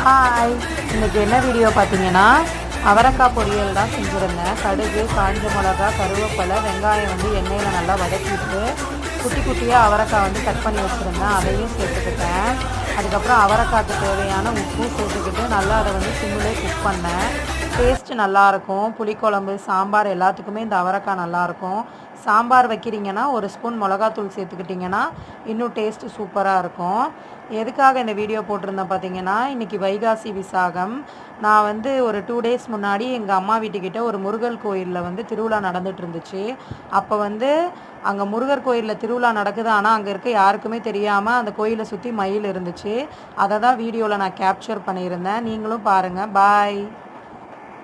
Hi, இன்றைக்கி என்ன video பார்த்தீங்கன்னா அவரைக்காய் பொரியல் தான் செஞ்சுருந்தேன். கடுகு, காஞ்ச மிளகா, கருவேப்பிலை, வெங்காயம் எண்ணெயில் நல்லா வதக்கிட்டு குட்டி குட்டியாக அவரைக்காய் கட் பண்ணி வச்சுருந்தேன். அதையும் சேர்த்துக்கிட்டேன். அதுக்கப்புறம் அவரைக்காய்க்கு தேவையான உப்பும் சேர்த்துக்கிட்டு நல்லா அதை சிம்மிலே குக் பண்ணேன். டேஸ்ட்டு நல்லாயிருக்கும். புளிக்குழம்பு, சாம்பார் எல்லாத்துக்குமே இந்த அவரைக்காய் நல்லாயிருக்கும். சாம்பார் வைக்கிறீங்கன்னா ஒரு ஸ்பூன் மிளகாத்தூள் சேர்த்துக்கிட்டிங்கன்னா இன்னும் டேஸ்ட்டு சூப்பராக இருக்கும். எதுக்காக இந்த வீடியோ போட்டிருந்தேன் பார்த்தீங்கன்னா, இன்றைக்கி வைகாசி விசாகம். நான் ஒரு 2 டேஸ் முன்னாடி எங்கள் அம்மா வீட்டுக்கிட்ட ஒரு முருகர் கோயிலில் திருவிழா நடந்துகிட்டு இருந்துச்சு. அப்போ அங்கே முருகர் கோயிலில் திருவிழா நடக்குது. ஆனால் அங்கே இருக்க யாருக்குமே தெரியாமல் அந்த கோயிலை சுற்றி மயில் இருந்துச்சு. அதை தான் வீடியோவில் நான் கேப்சர் பண்ணியிருந்தேன். நீங்களும் பாருங்கள். பாய்.